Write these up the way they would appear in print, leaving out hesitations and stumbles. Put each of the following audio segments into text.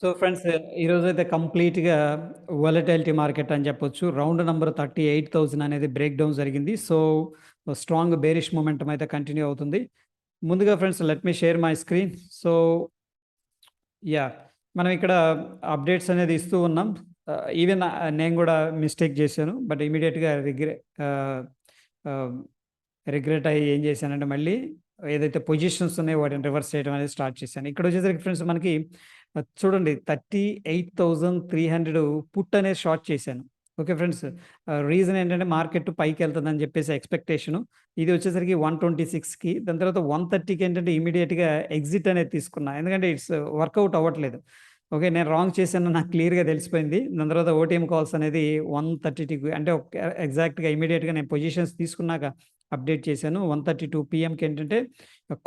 So friends, ఈరోజైతే కంప్లీట్‌గా volatility market అని చెప్పొచ్చు. రౌండ్ నంబర్ 38,000 అనేది బ్రేక్ డౌన్ జరిగింది. సో, స్ట్రాంగ్ బేరిష్ మొమెంటమ్ అయితే కంటిన్యూ అవుతుంది. ముందుగా friends, let me share my screen. So, yeah! మనం ఇక్కడ అప్డేట్స్ అనేది ఇస్తూ ఉన్నాం. ఈవెన్ నేను గూడా మిస్టేక్ జేశాను. బట్ ఇమ్మీడియేట్‌గా ఆహ్, ఆహ్, రిగ్రెట్ అయ్యి ఏం చేశానంటే మళ్ళీ ఏదైతే పొజిషన్స్ ఉన్నాయో వాటిని రివర్స్ చేయడం అనేది స్టార్ట్ చేశాను. ఇక్కడొచ్చేసరికి ఫ్రెండ్స్ మనకి చూడండి 38,300 పుట్ అనేది షార్ట్ చేశాను. Okay friends. రీజన్ ఏంటంటే మార్కెట్ పైకెళ్తదని చెప్పేసి ఎక్స్‌పెక్టేషను. ఇది వచ్చేసరికి 126కి, దాని తర్వాత 130కి ఏంటంటే ఇమ్మీడియేట్‌గా ఎగ్జిట్ అనేది తీసుకున్నా. ఎందుకంటే ఇట్స్ వర్కౌట్ అవ్వట్లేదు. ఓకే. నేను రాంగ్ చేశాను నాకు క్లియర్‌గా తెలిసిపోయింది. దాని తర్వాత ఓటీఎం కాల్స్ అనేది 132 అంటే ఎగ్జాక్ట్‌గా ఇమ్మీడియేట్‌గా నేను పొజిషన్స్ తీసుకున్నాక అప్డేట్ చేశాను. 1:32 పీఎంకి ఏంటంటే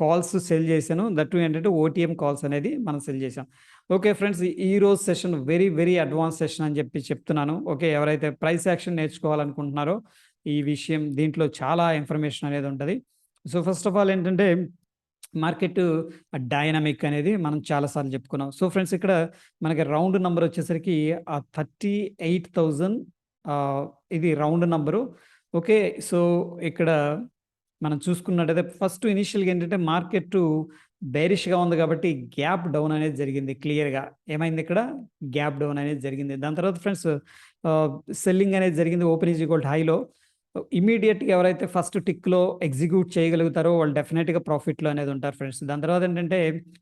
కాల్స్ సెల్ చేశాను. దట్ టూ ఏంటంటే ఓటీఎం కాల్స్ అనేది మనం సెల్ చేశాం. ఓకే ఫ్రెండ్స్, ఈరోజు session very, very advance session అని చెప్పి చెప్తున్నాను. ఓకే. ఎవరైతే ప్రైస్ యాక్షన్ నేర్చుకోవాలనుకుంటున్నారో ఈ విషయం దీంట్లో చాలా ఇన్ఫర్మేషన్ అనేది ఉంటది. సో, ఫస్ట్ ఆఫ్ ఆల్ ఏంటంటే మార్కెట్ డైనమిక్ అనేది మనం చాలా సార్లు చెప్పుకున్నాం. సో, ఫ్రెండ్స్ ఇక్కడ మనకి రౌండ్ నంబర్ వచ్చేసరికి 38,000 ఆహ్, ఇది రౌండ్ నంబరు. ఓకే. సో, ఇక్కడ మనం చూసుకున్నట్టయితే ఫస్ట్ ఇనీషియల్‌గా ఏంటంటే మార్కెట్టు బేరిష్‌గా ఉంది కాబట్టి గ్యాప్ డౌన్ అనేది జరిగింది క్లియర్‌గా. ఏమైంది ఇక్కడ? గ్యాప్ డౌన్ అనేది జరిగింది. దాని తర్వాత ఫ్రెండ్స్ ఆహ్, సెల్లింగ్ అనేది జరిగింది. ఓపెన్ ఈజ్ ఈక్వల్ టు హైలో. ఇమ్మీడియేట్‌గా ఎవరైతే ఫస్ట్ టిక్‌లో ఎగ్జిక్యూట్ చేయగలుగుతారో వాళ్ళు డెఫినిట్‌గా ప్రాఫిట్‌లో అనేది ఉంటారు ఫ్రెండ్స్. దాని తర్వాత ఏంటంటే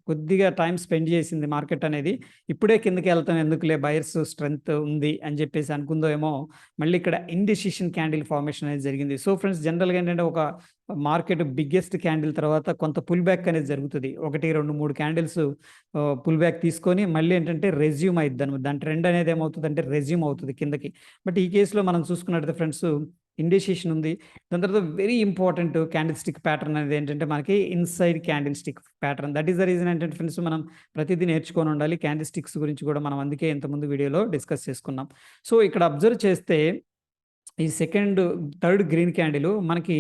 కొద్దిగా టైమ్ స్పెండ్ చేసింది మార్కెట్ అనేది. ఇప్పుడే కిందకెళ్తాం ఎందుకులే బయర్స్ స్ట్రెంత్ ఉంది అని చెప్పేసి అనుకుందో ఏమో మళ్ళీ ఇక్కడ ఇండిసిషన్ క్యాండిల్ ఫార్మేషన్ అనేది జరిగింది. సో, ఫ్రెండ్స్ జనరల్‌గా ఏంటంటే ఒక మార్కెట్ బిగ్గెస్ట్ క్యాండిల్ తర్వాత కొంత పుల్ బ్యాక్ అనేది జరుగుతది. 1, 2, 3 క్యాండిల్స్ పుల్ బ్యాక్ తీసుకొని మళ్ళీ ఏంటంటే రెజ్యూమ్ అయిద్దనమాట. దాని ట్రెండ్ అనేది ఏమవుతదంటే రెజ్యూమ్ అవుతది కిందకి. బట్ ఈ కేస్‌లో మనం చూసుకున్నట్టయితే ఫ్రెండ్స్ ఇండిసిషన్ ఉంది. దాని తర్వాత very important candle stick pattern అనేది ఏంటంటే మనకి inside candle stick pattern. That is the reason ఏంటంటే ఫ్రెండ్స్ మనం ప్రతిదీ నేర్చుకొని ఉండాలి. క్యాండిల్ స్టిక్స్ గురించి కూడా మనం అందుకే ఇంతకుముందు వీడియోలో డిస్కస్ చేసుకున్నాం. సో, ఇక్కడ అబ్జర్వ్ చేస్తే ఈ థర్డ్ గ్రీన్ క్యాండిల్ మనకి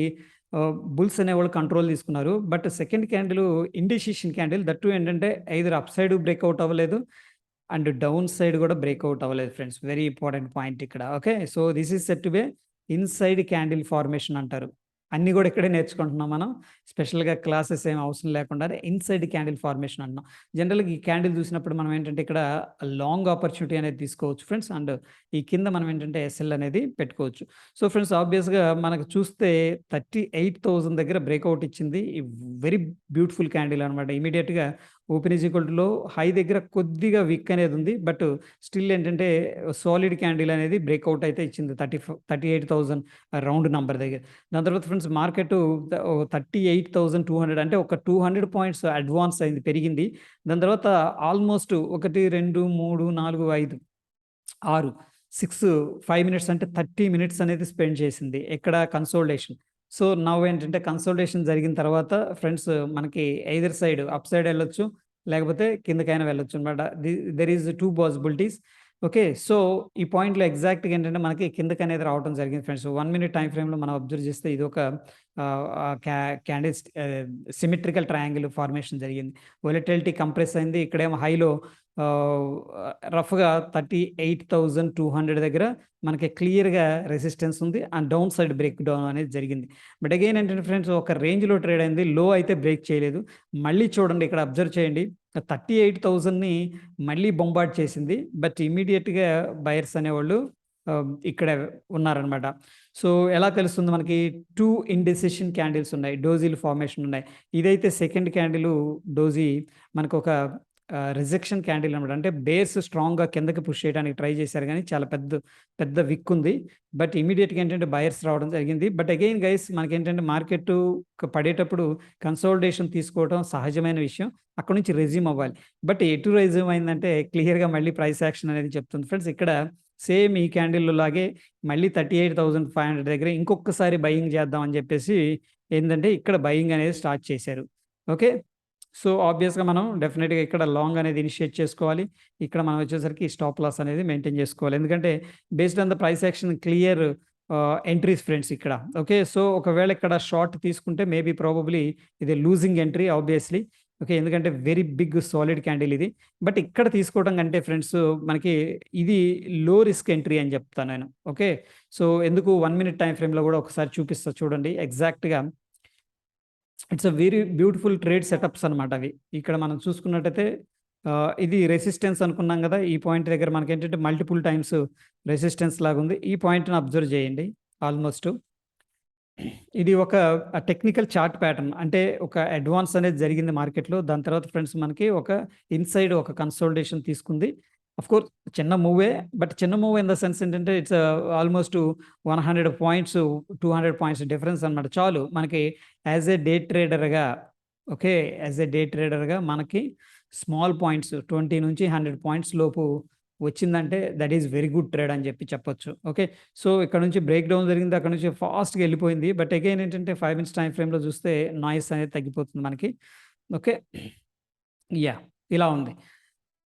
బుల్స్ అనేవాళ్ళు కంట్రోల్ తీసుకున్నారు. But second candle indecision candle that too ఏంటంటే ఐదర్ అప్ సైడ్ బ్రేక్‌ఔట్ అవ్వలేదు అండ్ డౌన్ సైడ్ కూడా బ్రేక్‌ఔట్ అవ్వలేదు ఫ్రెండ్స్. వెరీ ఇంపార్టెంట్ పాయింట్ ఇక్కడ. Okay. So, this is said to be inside candle formation అంటారు. అన్నీ కూడా ఇక్కడే నేర్చుకుంటున్నాం మనం. స్పెషల్‌గా క్లాసెస్ ఏమి అవసరం లేకుండానే ఇన్‌సైడ్ క్యాండిల్ ఫార్మేషన్ అంటున్నాం. జనరల్‌గా ఈ క్యాండిల్ చూసినప్పుడు మనం ఏంటంటే ఇక్కడ లాంగ్ ఆపర్చునిటీ అనేది తీసుకోవచ్చు ఫ్రెండ్స్. అండ్ ఈ కింద మనం ఏంటంటే ఎస్ఎల్ అనేది పెట్టుకోవచ్చు. సో, ఫ్రెండ్స్ ఆబ్వియస్‌గా మనకు చూస్తే 38,000 దగ్గర బ్రేక్‌ఔట్ ఇచ్చింది. వెరీ బ్యూటిఫుల్ క్యాండిల్ అనమాట. ఇమ్మీడియేట్‌గా ఓపెన్ ఈజ్ ఈక్వల్ టులో హై దగ్గర కొద్దిగా విక్ అనేది ఉంది. బట్ స్టిల్ ఏంటంటే సాలిడ్ క్యాండిల్ అనేది బ్రేక్‌ఔట్ అయితే ఇచ్చింది. 38,000 రౌండ్ నంబర్ దగ్గర. దాని తర్వాత ఫ్రెండ్స్ మార్కెటు 38,200 అంటే ఒక 200 పాయింట్స్ అడ్వాన్స్ అయింది, పెరిగింది. దాని తర్వాత ఆల్మోస్ట్ 1, 2, 3, 4, 5, 6, 5 మినిట్స్ అంటే 30 మినిట్స్ అనేది స్పెండ్ చేసింది. ఎక్కడ కన్సోలిడేషన్. సో, నౌ ఏంటంటే కన్సోలిడేషన్ జరిగిన తర్వాత ఫ్రెండ్స్ మనకి ఎయిదర్ సైడ్ అప్ సైడ్ ఎళ్ళొచ్చు. లేకపోతే కిందకైనా వెళ్ళొచ్చనమాట. There is 2 possibilities. Okay. So, ఈ పాయింట్‌లో ఎగ్జాక్ట్‌గా ఏంటంటే మనకి కిందకనేది రావటం జరిగింది ఫ్రెండ్స్. 1 మినిట్ టైమ్ ఫ్రేమ్‌లో మనం అబ్జర్వ్ చేస్తే ఇదొక ఆహ్, ఆహ్, క్యా క్యాండిల్స్ సిమెట్రికల్ ట్రయాంగిల్ ఫార్మేషన్ జరిగింది. వోలటిలిటీ కంప్రెస్ అయింది. ఇక్కడేమో హైలో ఆహ్, రఫ్‌గా 38,200 దగ్గర మనకి క్లియర్‌గా రెసిస్టెన్స్ ఉంది. And down side break down అనేది జరిగింది. బట్ అగైన్ ఏంటంటే ఫ్రెండ్స్ ఒక రేంజ్‌లో ట్రేడ్ అయింది. లో అయితే బ్రేక్ చేయలేదు. మళ్ళీ చూడండి ఇక్కడ అబ్జర్వ్ చేయండి. 38,000ని మళ్ళీ బొంబార్డ్ చేసింది. బట్ ఇమ్మీడియేట్‌గా బయర్స్ అనేవాళ్ళు ఇక్కడ ఉన్నారనమాట. సో, ఎలా తెలుస్తుంది మనకి 2 ఇండిసిషన్ క్యాండిల్స్ ఉన్నాయి. డోజీలు ఫార్మేషన్ ఉన్నాయి. ఇదైతే సెకండ్ క్యాండిలు డోజీ మనకొక రిజెక్షన్ క్యాండిల్ అనమాట. అంటే బేస్ స్ట్రాంగ్‌గా కిందకి పుష్ చేయడానికి ట్రై చేశారు గానీ చాలా పెద్ద విక్ ఉంది. బట్ ఇమ్మీడియేట్‌గా ఏంటంటే బయర్స్ రావడం జరిగింది. బట్ అగైన్ గైస్ మనకేంటంటే మార్కెట్టు పడేటప్పుడు కన్సాలిడేషన్ తీసుకోవడం సహజమైన విషయం. అక్కడి నుంచి రెజ్యూమ్ అవ్వాలి. బట్ ఎటు రెజ్యూమ్ అయిందంటే క్లియర్‌గా మళ్ళీ ప్రైస్ యాక్షన్ అనేది చెప్తుంది ఫ్రెండ్స్. ఇక్కడ సేమ్ ఈ క్యాండిల్‌లో లాగే మళ్ళీ 38,500 దగ్గర ఇంకొకసారి బయింగ్ చేద్దాం అని చెప్పేసి ఏందంటే ఇక్కడ బయింగ్ అనేది స్టార్ట్ చేశారు. ఓకే. సో, ఆబ్వియస్‌గా మనం డెఫినిట్‌గా ఇక్కడ లాంగ్ అనేది ఇనిషియేట్ చేసుకోవాలి. ఇక్కడ మనం వచ్చేసరికి స్టాప్ లాస్ అనేది మెయింటైన్ చేసుకోవాలి. ఎందుకంటే based on the price action clear entries friends ఇక్కడ. ఓకే. సో, ఒకవేళ ఇక్కడ షార్ట్ తీసుకుంటే మేబీ ప్రాబబ్లీ ఇది లూజింగ్ ఎంట్రీ ఆబ్వియస్‌లీ. ఓకే. ఎందుకంటే వెరీ బిగ్ సాలిడ్ క్యాండిల్ ఇది. బట్ ఇక్కడ తీసుకోవడం కంటే ఫ్రెండ్స్ మనకి ఇది లో రిస్క్ ఎంట్రీ అని చెప్తాను నేను. ఓకే. సో, ఎందుకు 1 మినిట్ టైమ్ ఫ్రేమ్‌లో కూడా ఒకసారి చూపిస్తా చూడండి. ఎగ్జాక్ట్‌గా it's a very beautiful trade setups అనమాట అవి. ఇక్కడ మనం చూసుకున్నట్టయితే ఇది రెసిస్టెన్స్ అనుకున్నాం గదా! ఈ పాయింట్ దగ్గర మనకేంటంటే మల్టిపుల్ టైమ్స్ రెసిస్టెన్స్ లాగుంది. ఈ పాయింట్‌ని అబ్జర్వ్ చేయండి. ఆల్‌మోస్ట్ ఇది ఒక టెక్నికల్ చార్ట్ ప్యాటర్న్. అంటే ఒక అడ్వాన్స్ అనేది జరిగింది మార్కెట్‌లో. దాని తర్వాత ఫ్రెండ్స్ మనకి ఒక ఇన్‌సైడ్ ఒక కన్సాలిడేషన్ తీసుకుంది. ఆఫ్‌కోర్స్ చిన్న మూవే. బట్ చిన్న మూవ్ ఇన్ ద సెన్స్ ఏంటంటే it's almost 100 points, 200 points difference అనమాట. చాలు మనకి యాస్ ఎ డే ట్రేడర్‌గా ఓకే. యాస్ ఎ డే ట్రేడర్‌గా మనకి స్మాల్ పాయింట్స్ 20-100 పాయింట్స్ లోపు వచ్చిందంటే that is very good trade అని చెప్పొచ్చు. ఓకే. సో, ఇక్కడ నుంచి బ్రేక్ డౌన్ జరిగింది. అక్కడి నుంచి ఫాస్ట్‌గా ఎళ్ళిపోయింది. బట్ అగైన్ ఏంటంటే 5 మినిట్స్ టైమ్ ఫ్రేమ్‌లో చూస్తే నాయిస్ అనేది తగ్గిపోతుంది మనకి. ఓకే. యాహ్! ఇలా ఉంది.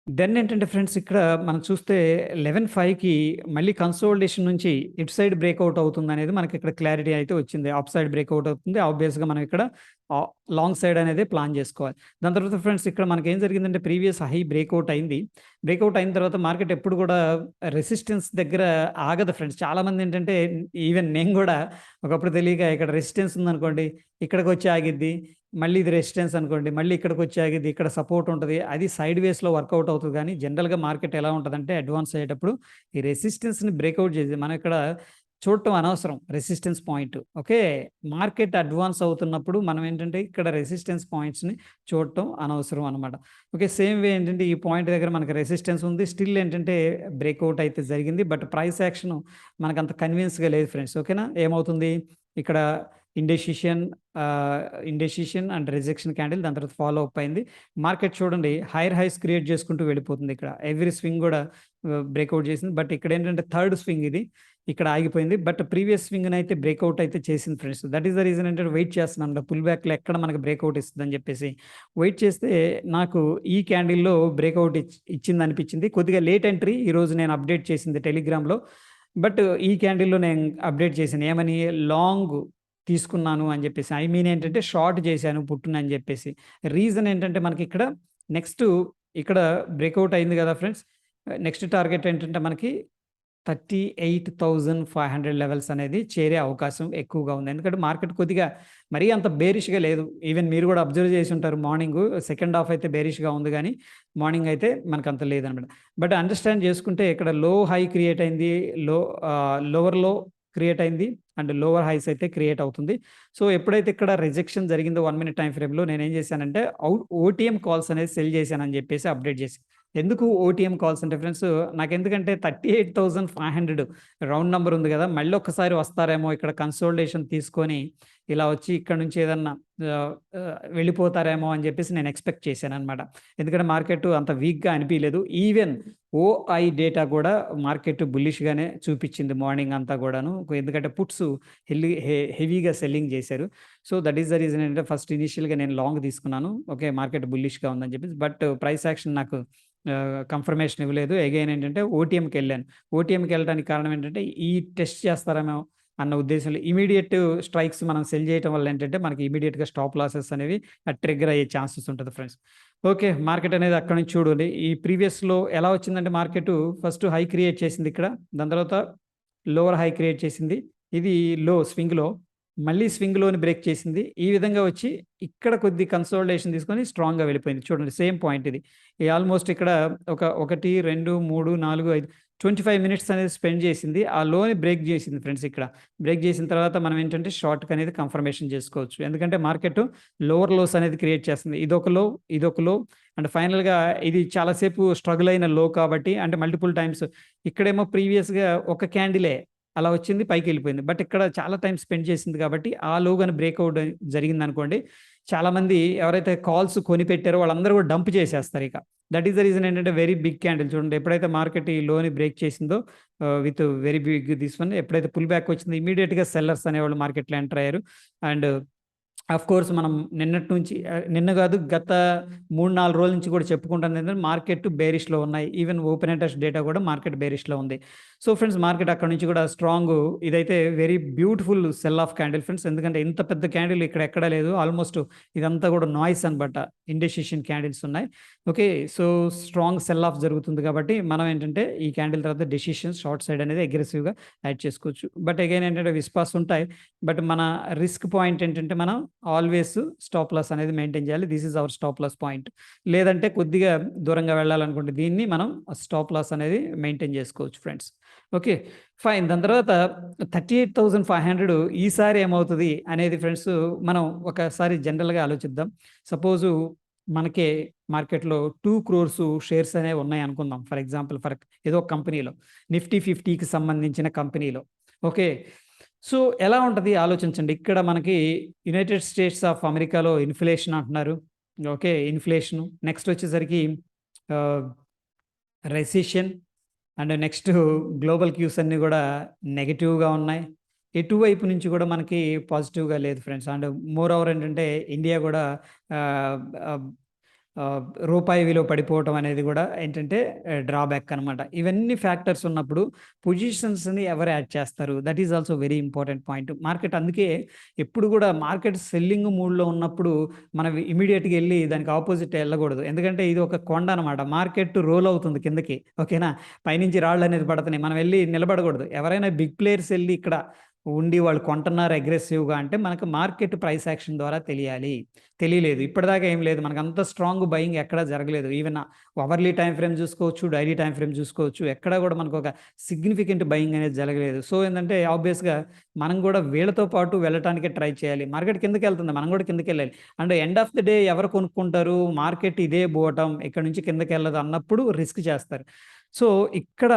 దెన్ ఏంటంటే ఫ్రెండ్స్ ఇక్కడ మనం చూస్తే 11:05కి మళ్ళీ కన్సాలిడేషన్ నుంచి ఇటు సైడ్ బ్రేకౌట్ అవుతుందనేది మనకి ఇక్కడ క్లారిటీ అయితే వచ్చింది. అప్ సైడ్ బ్రేకౌట్ అవుతుంది. ఆబ్వియస్‌గా మనం ఇక్కడ లాంగ్ సైడ్ అనేది ప్లాన్ చేసుకోవాలి. దాని తర్వాత ఫ్రెండ్స్ ఇక్కడ మనకేం జరిగిందంటే ప్రీవియస్ హై బ్రేకౌట్ అయింది. బ్రేకౌట్ అయిన తర్వాత మార్కెట్ ఎప్పుడు కూడా రెసిస్టెన్స్ దగ్గర ఆగదు ఫ్రెండ్స్. చాలామంది ఏంటంటే ఈవెన్ నేను గూడా ఒకప్పుడు తెలియక ఇక్కడ రెసిస్టెన్స్ ఉందనుకోండి, ఇక్కడికొచ్చి ఆగిద్ది. మళ్ళీ ఇది రెసిస్టెన్స్ అనుకోండి. మళ్ళీ ఇక్కడికొచ్చి ఆగిద్ది. ఇక్కడ సపోర్ట్ ఉంటది. అది సైడ్ వేస్‌లో వర్కౌట్ అవుతది గానీ, జనరల్‌గా మార్కెట్ ఎలా ఉంటదంటే అడ్వాన్స్ అయ్యేటప్పుడు ఈ రెసిస్టెన్స్‌ని బ్రేకౌట్ చేసి మనం ఇక్కడ చూడటం అనవసరం resistance point. Okay. Market advance అవుతున్నప్పుడు మనం ఏంటంటే ఇక్కడ రెసిస్టెన్స్ పాయింట్స్‌ని చూడటం అనవసరం అనమాట. ఓకే. సేమ్ వే ఏంటంటే ఈ పాయింట్ దగ్గర మనకు రెసిస్టెన్స్ ఉంది. స్టిల్ ఏంటంటే బ్రేకౌట్ అయితే జరిగింది. బట్ ప్రైస్ యాక్షన్ మనకంత కన్విన్స్‌గా లేదు ఫ్రెండ్స్. ఓకేనా. ఏమవుతుంది ఇక్కడ indecision indecision and rejection candle దాని తర్వాత ఫాలో అప్ అయింది. మార్కెట్ చూడండి హైర్ హైస్ క్రియేట్ చేసుకుంటూ వెళ్ళిపోతుంది ఇక్కడ. ఎవ్రీ స్వింగ్ గూడా బ్రేకౌట్ చేసింది. బట్ ఇక్కడేంటంటే థర్డ్ స్వింగ్ ఇది. ఇక్కడ ఆగిపోయింది. బట్ ప్రీవియస్ స్వింగ్‌నైతే బ్రేకౌట్ అయితే చేసింది friends. That is the reason ఏంటంటే వెయిట్ చేస్తున్నాను. పుల్ బ్యాక్‌లో ఎక్కడ మనకు బ్రేకౌట్ ఇస్తదని చెప్పేసి. వెయిట్ చేస్తే నాకు ఈ క్యాండిల్‌లో బ్రేకౌట్ ఇచ్చిందనిపించింది. కొద్దిగా లేట్ ఎంట్రీ ఈరోజు నేను అప్డేట్ చేసింది టెలిగ్రామ్‌లో. బట్ ఈ క్యాండిల్‌లో నేను అప్డేట్ చేశాను. ఏమని లాంగ్ తీసుకున్నాను అని చెప్పేసి. ఐ మీన్ ఏంటంటే షార్ట్ చేశాను పుట్టునని చెప్పేసి. రీజన్ ఏంటంటే మనకిక్కడ నెక్స్ట్ ఇక్కడ బ్రేకౌట్ అయింది కదా ఫ్రెండ్స్. నెక్స్ట్ టార్గెట్ ఏంటంటే మనకి 38,500 లెవెల్స్ అనేది చేరే అవకాశం ఎక్కువగా ఉంది. ఎందుకంటే మార్కెట్ కొద్దిగా మరీ అంత బేరిష్‌గా లేదు. ఈవెన్ మీరు కూడా అబ్జర్వ్ చేసుంటారు మార్నింగు సెకండ్ హాఫ్ అయితే బేరిష్‌గా ఉంది గానీ, మార్నింగ్ అయితే మనకంత లేదనమాట. బట్ అండర్‌స్టాండ్ చేసుకుంటే ఇక్కడ లో హై క్రియేట్ అయింది. లోవర్ లో క్రియేట్ అయింది. అండ్ లోవర్ హైస్ అయితే క్రియేట్ అవుతుంది. సో, ఎప్పుడైతే ఇక్కడ రిజెక్షన్ జరిగిందో 1 మినిట్ టైమ్ ఫ్రేమ్‌లో నేనేం చేశానంటే ఓటీఎం కాల్స్ అనేది సెల్ చేశానని చెప్పేసి అప్డేట్ చేశా. ఎందుకు ఓటీఎం కాల్స్ అంటే ఫ్రెండ్స్ నాకెందుకంటే 38,500 రౌండ్ నంబర్ ఉంది గదా! మళ్ళీ ఒక్కసారి వస్తారేమో ఇక్కడ కన్సోలిడేషన్ తీసుకొని ఇలా వచ్చి ఇక్కడ నుంచి ఏదన్నా వెళ్ళిపోతారేమో అని జెప్పేసి నేను ఎక్స్‌పెక్ట్ చేశాననమాట. ఎందుకంటే మార్కెట్ అంత వీక్‌గా అనిపియలేదు. ఈవెన్ ఓఐ డేటా గూడా మార్కెట్ బుల్లిష్‌గానే చూపిచ్చింది మార్నింగ్ అంతా గూడాను. ఎందుకంటే పుట్స్ హెవీగా సెల్లింగ్ జేశారు. So, that is the reason ఏంటంటే ఫస్ట్ ఇనీషియల్‌గా నేను లాంగ్ తీసుకున్నాను. ఓకే. మార్కెట్ బుల్లిష్‌గా ఉందని చెప్పేసి. బట్ ప్రైస్ యాక్షన్ నాకు కన్ఫర్మేషన్ ఇవ్వలేదు. అగైన్ ఏంటంటే ఓటీఎంకెళ్ళాను. ఓటీఎంకెళ్ళడానికి కారణం ఏంటంటే ఈ టెస్ట్ చేస్తారేమో అన్న ఉద్దేశంలో ఇమ్మీడియేట్ స్ట్రైక్స్ మనం సెల్ చేయటం వల్ల ఏంటంటే మనకి ఇమ్మీడియేట్‌గా స్టాప్ లాసెస్ అనేవి ట్రిగ్గర్ అయ్యే ఛాన్సెస్ ఉంటది ఫ్రెండ్స్. ఓకే. మార్కెట్ అనేది అక్కడి నుంచి చూడండి. ఈ ప్రీవియస్‌లో ఎలా వచ్చిందంటే మార్కెటు ఫస్ట్ హై క్రియేట్ చేసింది ఇక్కడ. దాని తర్వాత లోవర్ హై క్రియేట్ చేసింది. ఇది స్వింగ్‌లో. మళ్ళీ స్వింగ్‌లోని బ్రేక్ చేసింది. ఈ విధంగా వచ్చి ఇక్కడ కొద్ది కన్సాలిడేషన్ తీసుకొని స్ట్రాంగ్‌గా వెళ్ళిపోయింది. చూడండి సేమ్ పాయింట్ ఇది. ఆల్‌మోస్ట్ ఇక్కడ ఒక 1, 2, 3, 4, 5 25 మినిట్స్ అనేది స్పెండ్ చేసింది. ఆ లోని బ్రేక్ చేసింది ఫ్రెండ్స్ ఇక్కడ. బ్రేక్ చేసిన తర్వాత మనం ఏంటంటే షార్ట్‌కి అనేది కన్ఫర్మేషన్ చేసుకోవచ్చు. ఎందుకంటే మార్కెట్ లోవర్ లోస్ అనేది క్రియేట్ చేస్తుంది. ఇదొక లో అండ్ ఫైనల్‌గా ఇది చాలా సేపు స్ట్రగుల్ అయిన లో కాబట్టి అంటే మల్టిపుల్ టైమ్స్ ఇక్కడేమో ప్రీవియస్‌గా ఒక క్యాండిలే అలా వచ్చింది పైకెళ్ళిపోయింది. బట్ ఇక్కడ చాలా టైమ్ స్పెండ్ చేసింది కాబట్టి ఆ లో గాని బ్రేకౌట్ జరిగిందనుకోండి, చాలామంది ఎవరైతే కాల్స్ కొనిపెట్టారో వాళ్ళందరూ కూడా డంప్ చేసేస్తారిక. దట్ ఈస్ ద రీజన్ ఏంటంటే వెరీ బిగ్ క్యాండిల్ చూడండి. ఎప్పుడైతే మార్కెట్ ఈ లోని బ్రేక్ చేసిందో with very big this one ఎప్పుడైతే పుల్ బ్యాక్ వచ్చిందో ఇమ్మీడియేట్‌గా సెల్లర్స్ అనేవాళ్ళు మార్కెట్‌లో ఎంటర్ అయ్యారు. అండ్ ఆఫ్‌కోర్స్ మనం నిన్నటి నుంచి నిన్న గాదు గత 3, 4 రోజుల నుంచి కూడా చెప్పుకుంటున్నదేంటంటే మార్కెట్ బేరిష్‌లో ఉన్నాయి. ఈవెన్ ఓపెన్ ఇంట్రెస్ట్ డేటా కూడా మార్కెట్ బేరిష్‌లో ఉంది. సో ఫ్రెండ్స్ మార్కెట్ అక్కడి నుంచి కూడా స్ట్రాంగు ఇదైతే very beautiful cell of candle friends. ఎందుకంటే ఇంత పెద్ద క్యాండిల్ ఇక్కడ ఎక్కడా లేదు. ఆల్‌మోస్ట్ ఇదంతా కూడా నాయిస్ అనమాట. ఇండెసిషన్ క్యాండిల్స్ ఉన్నాయి. Okay. So strong cell of జరుగుతుంది కాబట్టి మనం ఏంటంటే ఈ క్యాండిల్ తర్వాత డెసిషన్స్ షార్ట్ సైడ్ అనేది అగ్రెసివ్‌గా యాడ్ చేసుకోవచ్చు. బట్ అగైన్ ఏంటంటే విస్పాస్ ఉంటాయి. బట్ మన రిస్క్ పాయింట్ ఏంటంటే మనం ఆల్వేస్ స్టాప్ లాస్ అనేది మెయింటైన్ చేయాలి. This is our stop loss point. లేదంటే కొద్దిగా దూరంగా వెళ్ళాలనుకుంటే దీన్ని మనం స్టాప్ లాస్ అనేది మెయింటైన్ చేసుకోవచ్చు ఫ్రెండ్స్. ఓకే. ఫైన్. దాని తర్వాత 38,500 ఈసారి ఏమవుతది అనేది ఫ్రెండ్స్ మనం ఒకసారి జనరల్‌గా ఆలోచిద్దాం. సపోజు మనకే మార్కెట్‌లో 2 క్రోర్స్ షేర్స్ అనేవి ఉన్నాయనుకుందాం. ఫర్ ఎగ్జాంపుల్ ఏదో ఒక కంపెనీలో. నిఫ్టీ 50కి సంబంధించిన కంపెనీలో. ఓకే. సో, ఎలా ఉంటది ఆలోచించండి. ఇక్కడ మనకి యునైటెడ్ స్టేట్స్ ఆఫ్ అమెరికాలో ఇన్‌ఫ్లేషన్ అంటున్నారు. ఓకే. ఇన్‌ఫ్లేషను. నెక్స్ట్ వచ్చేసరికి ah, recession and next global cues అన్నీ గూడా నెగెటివ్‌గా ఉన్నాయి. ఎటువైపు నుంచి గూడా మనకి పాజిటివ్‌గా లేదు ఫ్రెండ్స్. అండ్ మోర్ ఓవర్ ఏంటంటే ఇండియా గూడా ఆహ్, ఆహ్, ఆహ్, రూపాయి విలువ పడిపోవటం అనేది గూడా ఏంటంటే డ్రాబ్యాక్ అనమాట. ఇవన్నీ ఫ్యాక్టర్స్ ఉన్నప్పుడు పొజిషన్స్‌ని ఎవరు యాడ్ చేస్తారు? That is also very important point. Market అందుకే ఎప్పుడు గూడా మార్కెట్ సెల్లింగ్ మూడ్‌లో ఉన్నప్పుడు మనం ఇమ్మీడియేట్‌గా ఎళ్లి దానికి అపోజిట్ ఎళ్ళకూడదు. ఎందుకంటే ఇది ఒక కొండ అనమాట. మార్కెట్ రోల్ అవుతుంది కిందకి. ఓకేనా? పైనుంచి రాళ్ళనేది పడతన్నాయి. మనం వెళ్లి నిలబడకూడదు. ఎవరైనా బిగ్ ప్లేయర్స్ ఎళ్లి ఇక్కడ ఉండి వాళ్ళు కొంటున్నారు అగ్రెసివ్‌గా అంటే మనకు మార్కెట్ ప్రైస్ యాక్షన్ ద్వారా తెలియాలి. తెలియలేదు. ఇప్పటిదాకా ఏం లేదు. మనకంత స్ట్రాంగ్ బయింగ్ ఎక్కడా జరగలేదు. ఈవెన్ అవర్లీ టైమ్ ఫ్రేమ్ చూసుకోవచ్చు, డైలీ టైమ్ ఫ్రేమ్ చూసుకోవచ్చు. ఎక్కడా గూడా మనకొక సిగ్నిఫికెంట్ బయింగ్ అనేది జరగలేదు. సో, ఏందంటే ఆబ్వియస్‌గా మనం గూడా వీళ్ళతో పాటు వెళ్ళటానికే ట్రై చేయాలి. మార్కెట్ కిందకెళ్తుంది. మనం గూడా కిందకెళ్ళాలి. And end of the day ఎవరు కొనుక్కుంటారు? మార్కెట్ ఇదే బోటం. ఇక్కడి నుంచి కిందకెళ్ళదు అన్నప్పుడు రిస్క్ చేస్తారు. సో, ఇక్కడ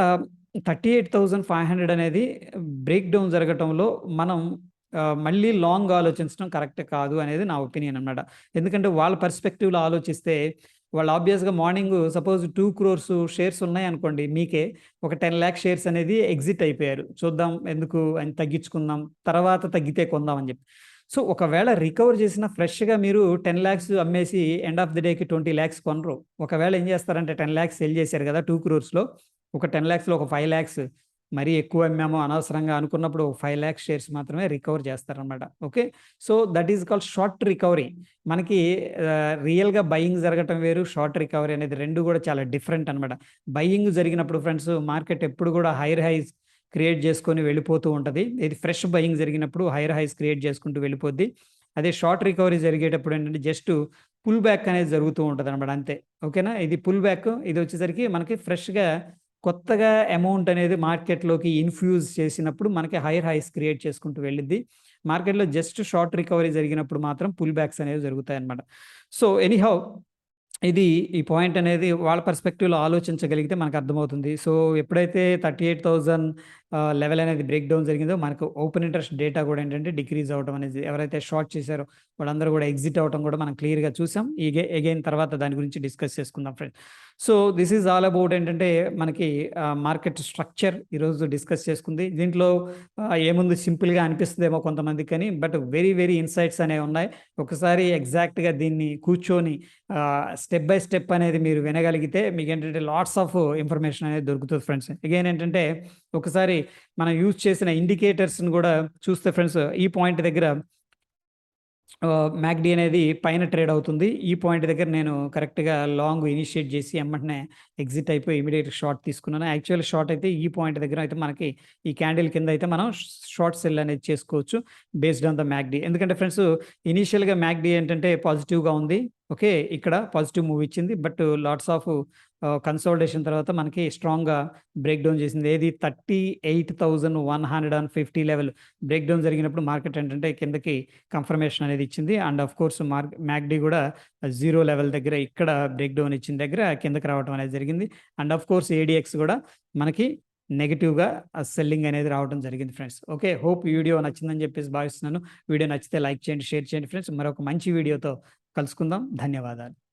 38,500 అనేది బ్రేక్ డౌన్ జరగటంలో మనం మళ్ళీ లాంగ్ ఆలోచించడం కరెక్ట్ కాదు అనేది నా ఒపీనియన్ అనమాట. ఎందుకంటే వాళ్ళ పర్స్పెక్టివ్‌లో ఆలోచిస్తే వాళ్ళు ఆబ్వియస్‌గా మార్నింగ్ సపోజ్ 2 క్రోర్స్ షేర్స్ ఉన్నాయనుకోండి మీకే. ఒక 10,00,000 షేర్స్ అనేది ఎగ్జిట్ అయిపోయారు. చూద్దాం ఎందుకు అని తగ్గించుకుందాం. తర్వాత తగ్గితే కొందాం అని చెప్పి. సో, ఒకవేళ రికవర్ చేసిన ఫ్రెష్‌గా మీరు 10,00,000 అమ్మేసి ఎండ్ ఆఫ్ ది డేకి 20,00,000 కొనరు. ఒకవేళ ఏం చేస్తారంటే 10,00,000 సెల్ చేశారు కదా! 2 క్రోర్స్‌లో ఒక 10,00,000లో ఒక 5,00,000 మరీ ఎక్కువ అమ్మాము అనవసరంగా అనుకున్నప్పుడు 5,00,000 షేర్స్ మాత్రమే రికవర్ చేస్తారనమాట. Okay. So, that is called short recovery. మనకి రియల్‌గా బయింగ్ జరగటం వేరు, షార్ట్ రికవరీ అనేది 2 కూడా చాలా డిఫరెంట్ అనమాట. బయింగ్ జరిగినప్పుడు ఫ్రెండ్స్ మార్కెట్ ఎప్పుడు కూడా హైర్ హైస్ క్రియేట్ చేసుకొని వెళ్ళిపోతూ ఉంటది. ఇది ఫ్రెష్ బయింగ్ జరిగినప్పుడు హైర్ హైస్ క్రియేట్ చేసుకుంటూ వెళ్ళిపోద్ది. అదే షార్ట్ రికవరీ జరిగేటప్పుడు ఏంటంటే జస్ట్ పుల్ బ్యాక్ అనేది జరుగుతూ ఉంటదనమాట అంతే. ఓకేనా? ఇది పుల్ బ్యాక్ ఇదొచ్చేసరికి మనకి ఫ్రెష్‌గా కొత్తగా అమౌంట్ అనేది మార్కెట్‌లోకి ఇన్‌ఫ్యూజ్ చేసినప్పుడు మనకి హైర్ హైస్ క్రియేట్ చేసుకుంటూ వెళ్ళిద్ది. మార్కెట్‌లో జస్ట్ షార్ట్ రికవరీ జరిగినప్పుడు మాత్రం పుల్ బ్యాక్స్ అనేవి జరుగుతాయన్నమాట. సో, ఎనీహౌ ఈ పాయింట్ అనేది వాళ్ళ పర్స్పెక్టివ్‌లో ఆలోచించగలిగితే మనకర్థమవుతుంది. సో, ఎప్పుడైతే 38,000 లెవెల్ అనేది బ్రేక్ డౌన్ జరిగిందో మనకు ఓపెన్ ఇంట్రెస్ట్ డేటా కూడా ఏంటంటే డిక్రీజ్ అవ్వడం అనేది ఎవరైతే షార్ట్ చేశారో వాళ్ళందరూ కూడా ఎగ్జిట్ అవ్వటం కూడా మనం క్లియర్‌గా చూసాం. అగైన్ తర్వాత దాని గురించి డిస్కస్ చేసుకుందాం friends. So, this is all about ఏంటంటే మనకి మార్కెట్ స్ట్రక్చర్ ఈరోజు డిస్కస్ చేసుకుంది. దీంట్లో ఏముంది సింపుల్‌గా అనిపిస్తదేమో కొంతమందికి కానీ బట్ వెరీ వెరీ ఇన్‌సైట్స్ అనేవి ఉన్నాయి. ఒకసారి ఎగ్జాక్ట్‌గా దీన్ని కూర్చొని స్టెప్ బై స్టెప్ అనేది మీరు వినగలిగితే మీకేంటంటే లాట్స్ ఆఫ్ ఇన్ఫర్మేషన్ అనేది దొరుకుతది ఫ్రెండ్స్. అగైన్ ఏంటంటే ఒకసారి మనం యూజ్ చేసిన ఇండికేటర్స్‌ని గూడా చూస్తే ఫ్రెండ్స్ ఈ పాయింట్ దగ్గర మ్యాక్‌డీ అనేది పైన ట్రేడ్ అవుతుంది. ఈ పాయింట్ దగ్గర నేను కరెక్ట్‌గా లాంగ్ ఇనిషియేట్ చేసి ఎమ్మటనే ఎగ్జిట్ అయిపోయి ఇమ్మీడియేట్ షార్ట్ తీసుకున్నాను. యాక్చువల్ షార్ట్ అయితే ఈ పాయింట్ దగ్గర అయితే మనకి ఈ క్యాండిల్ కింద అయితే మనం షార్ట్ సెల్ అనేది చేసుకోవచ్చు బేస్డ్ ఆన్ ద మ్యాక్‌డీ. ఎందుకంటే ఫ్రెండ్స్ ఇనీషియల్‌గా మ్యాక్‌డీ ఏంటంటే పాజిటివ్‌గా ఉంది. ఓకే. ఇక్కడ పాజిటివ్ మూవ్ ఇచ్చింది. బట్ లాట్స్ ఆఫ్ కన్సాలిడేషన్ తర్వాత మనకి స్ట్రాంగ్‌గా బ్రేక్ డౌన్ చేసింది. ఏది 38,150 లెవెల్ బ్రేక్ డౌన్ జరిగినప్పుడు మార్కెట్ ఏంటంటే కిందకి కన్ఫర్మేషన్ అనేది ఇచ్చింది. అండ్ ఆఫ్ కోర్స్ మ్యాక్‌డీ కూడా 0 లెవెల్ దగ్గర ఇక్కడ బ్రేక్ డౌన్ ఇచ్చిన దగ్గర కిందకి రావడం అనేది జరిగింది. అండ్ ఆఫ్ కోర్స్ ఏడీఎక్స్ కూడా మనకి నెగెటివ్‌గా సెల్లింగ్ అనేది రావడం జరిగింది ఫ్రెండ్స్. ఓకే. హోప్ ఈ వీడియో నచ్చిందని చెప్పేసి భావిస్తున్నాను. వీడియో నచ్చితే లైక్ చేయండి, షేర్ చేయండి ఫ్రెండ్స్. మరొక మంచి వీడియోతో కలుసుకుందాం. ధన్యవాదాలు.